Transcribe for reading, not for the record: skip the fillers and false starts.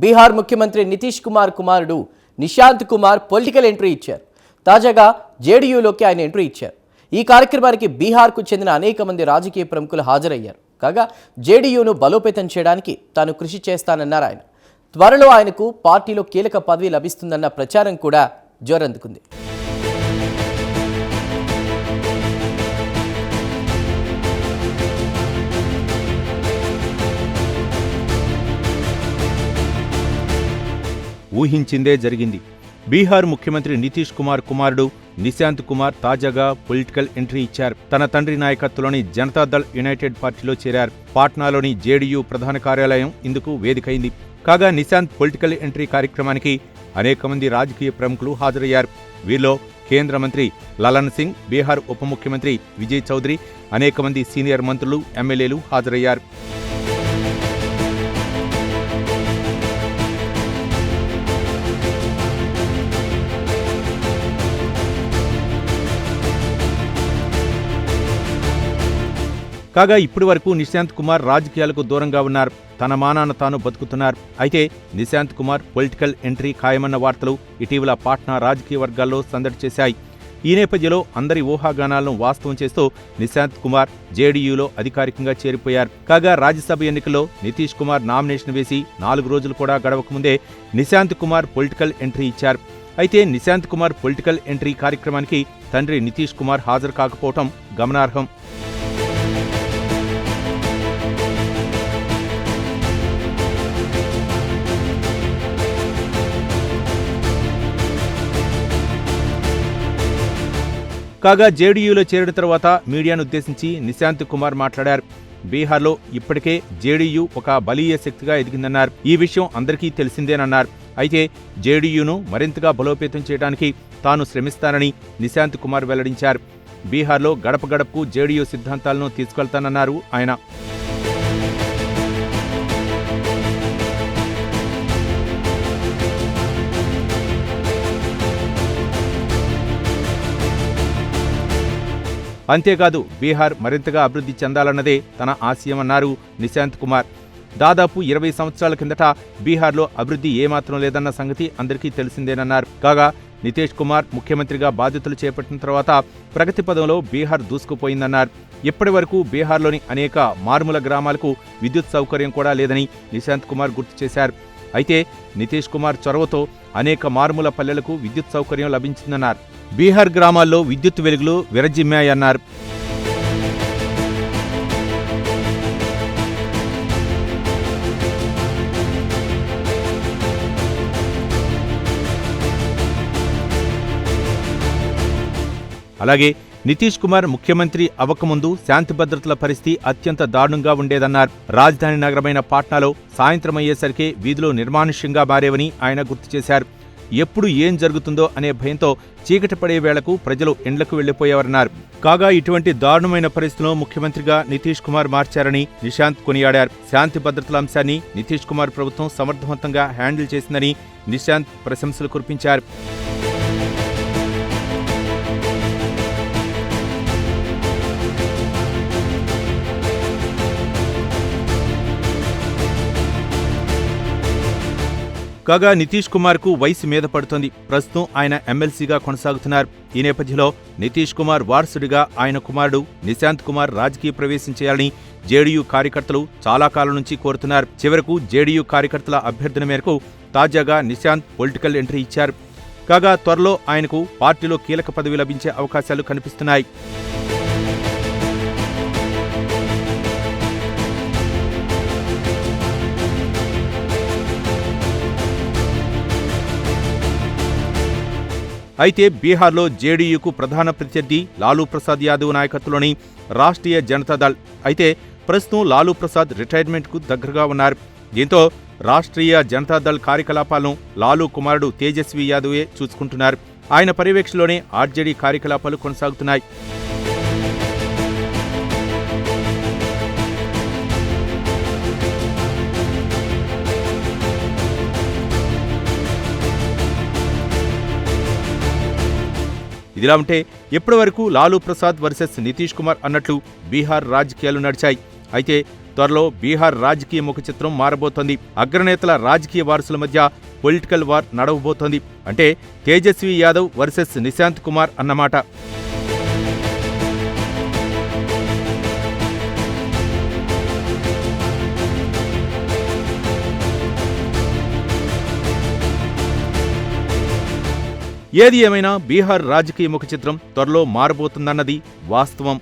బీహార్ ముఖ్యమంత్రి నితీష్ కుమార్ కుమారుడు Nishant Kumar political entry ఇచ్చారు. తాజాగా జేడీయూలోకి ఆయన ఎంట్రీ ఇచ్చారు. ఈ కార్యక్రమానికి బీహార్కు చెందిన అనేక మంది రాజకీయ ప్రముఖులు హాజరయ్యారు. కాగా జేడీయూను బలోపేతం చేయడానికి తాను కృషి చేస్తానన్నారు ఆయన. త్వరలో ఆయనకు పార్టీలో కీలక పదవి లభిస్తుందన్న ప్రచారం కూడా జోరందుకుంది. ఊహించిందే జరిగింది. బీహార్ ముఖ్యమంత్రి నితీష్ కుమార్ కుమారుడు నిశాంత్ కుమార్ తాజాగా పొలిటికల్ ఎంట్రీ ఇచ్చారు. తన తండ్రి నాయకత్వంలోని జనతాదళ్ యునైటెడ్ పార్టీలో చేరారు. పాట్నాలోని జేడీయూ ప్రధాన కార్యాలయం ఇందుకు వేదికైంది. కాగా నిశాంత్ పొలిటికల్ ఎంట్రీ కార్యక్రమానికి అనేక మంది రాజకీయ ప్రముఖులు హాజరయ్యారు. వీరిలో కేంద్ర మంత్రి లలన్ సింగ్, బీహార్ ఉప ముఖ్యమంత్రి విజయ్ చౌదరి, అనేక మంది సీనియర్ మంత్రులు, ఎమ్మెల్యేలు హాజరయ్యారు. కాగా ఇప్పటి వరకు నిశాంత్ కుమార్ రాజకీయాలకు దూరంగా ఉన్నారు. తన మానాన తాను బతుకుతున్నారు. అయితే నిశాంత్ కుమార్ పొలిటికల్ ఎంట్రీ ఖాయమన్న వార్తలు ఇటీవల పాట్నా రాజకీయ వర్గాల్లో సందడి చేశాయి. ఈ నేపథ్యంలో అందరి ఊహాగానాలను వాస్తవం చేస్తూ నిశాంత్ కుమార్ జేడీయూలో అధికారికంగా చేరిపోయారు. కాగా రాజ్యసభ ఎన్నికల్లో నితీష్ కుమార్ నామినేషన్ వేసి 4 రోజులు కూడా గడవకముందే నిశాంత్ కుమార్ పొలిటికల్ ఎంట్రీ ఇచ్చారు. అయితే నిశాంత్ కుమార్ పొలిటికల్ ఎంట్రీ కార్యక్రమానికి తండ్రి నితీష్ కుమార్ హాజరు కాకపోవడం గమనార్హం. కాగా జేడీయూలో చేరిన తర్వాత మీడియాను ఉద్దేశించి నిశాంత్ కుమార్ మాట్లాడారు. బీహార్లో ఇప్పటికే జేడీయూ ఒక బలీయ శక్తిగా ఎదిగిందన్నారు. ఈ విషయం అందరికీ తెలిసిందేనన్నారు. అయితే జేడీయూను మరింతగా బలోపేతం చేయడానికి తాను శ్రమిస్తానని నిశాంత్ కుమార్ వెల్లడించారు. బీహార్లో గడప గడపకు జేడీయూ సిద్ధాంతాలను తీసుకెళ్తానన్నారు ఆయన. అంతేకాదు బీహార్ మరింతగా అభివృద్ధి చెందాలన్నదే తన ఆశయమన్నారు నిశాంత్ కుమార్. దాదాపు 20 సంవత్సరాల కిందట బీహార్లో అభివృద్ధి ఏమాత్రం లేదన్న సంగతి అందరికీ తెలిసిందేనన్నారు. కాగా నితీష్ కుమార్ ముఖ్యమంత్రిగా బాధ్యతలు చేపట్టిన తర్వాత ప్రగతి పదంలో బీహార్ దూసుకుపోయిందన్నారు. ఇప్పటి వరకు బీహార్లోని అనేక మారుమూల గ్రామాలకు విద్యుత్ సౌకర్యం కూడా లేదని నిశాంత్ కుమార్ గుర్తు చేశారు. అయితే నితీష్ కుమార్ చొరవతో అనేక మారుమూల పల్లెలకు విద్యుత్ సౌకర్యం లభించిందన్నారు. బీహార్ గ్రామాల్లో విద్యుత్ వెలుగులు విరజిమ్మాయన్నారు. అలాగే నితీష్ కుమార్ ముఖ్యమంత్రి అవ్వకముందు శాంతి భద్రతల పరిస్థితి అత్యంత దారుణంగా ఉండేదన్నారు. రాజధాని నగరమైన పాట్నాలో సాయంత్రం అయ్యేసరికే వీధులు నిర్మానుష్యంగా మారేవని ఆయన గుర్తు చేశారు. ఎప్పుడు ఏం జరుగుతుందో అనే భయంతో చీకటి పడే వేళకు ప్రజలు ఇండ్లకు వెళ్లిపోయేవారన్నారు. కాగా ఇటువంటి దారుణమైన పరిస్థితుల్లో ముఖ్యమంత్రిగా నితీష్ కుమార్ మార్చారని నిశాంత్ కొనియాడారు. శాంతి భద్రతల అంశాన్ని నితీష్ కుమార్ ప్రభుత్వం సమర్థవంతంగా హ్యాండిల్ చేసిందని నిశాంత్ ప్రశంసలు కురిపించారు. కాగా నితీష్ కుమార్కు వయసు మీద పడుతోంది. ప్రస్తుతం ఆయన ఎమ్మెల్సీగా కొనసాగుతున్నారు. ఈ నేపథ్యంలో నితీష్ కుమార్ వారసుడిగా ఆయన కుమారుడు నిశాంత్ కుమార్ రాజకీయ ప్రవేశం చేయాలని జేడీయూ కార్యకర్తలు చాలా కాలం నుంచి కోరుతున్నారు. చివరకు జేడీయూ కార్యకర్తల అభ్యర్థన మేరకు తాజాగా నిశాంత్ పొలిటికల్ ఎంట్రీ ఇచ్చారు. కాగా త్వరలో ఆయనకు పార్టీలో కీలక పదవి లభించే అవకాశాలు కనిపిస్తున్నాయి. అయితే బీహార్లో జేడీయూకు ప్రధాన ప్రత్యర్థి లాలూ ప్రసాద్ యాదవ్ నాయకత్వంలోని రాష్ట్రీయ జనతాదళ్. అయితే ప్రస్తుతం లాలూ ప్రసాద్ రిటైర్మెంట్కు దగ్గరగా ఉన్నారు. దీంతో రాష్ట్రీయ జనతాదళ్ కార్యకలాపాలను లాలూ కుమారుడు తేజస్వి యాదవే చూసుకుంటున్నారు. ఆయన పర్యవేక్షణలోనే ఆర్జేడీ కార్యకలాపాలు కొనసాగుతున్నాయి. ఇదిలా ఉంటే ఇప్పటి వరకు లాలూ ప్రసాద్ వర్సెస్ నితీష్ కుమార్ అన్నట్లు బీహార్ రాజకీయాలు నడిచాయి. అయితే త్వరలో బీహార్ రాజకీయ ముఖ చిత్రం మారబోతోంది. అగ్రనేతల రాజకీయ వారసుల మధ్య పొలిటికల్ వార్ నడవబోతోంది. అంటే తేజస్వి యాదవ్ వర్సెస్ నిశాంత్ కుమార్ అన్నమాట. ఏది ఏమైనా బీహార్ రాజకీయ ముఖ చిత్రం త్వరలో మారబోతుందన్నది వాస్తవం.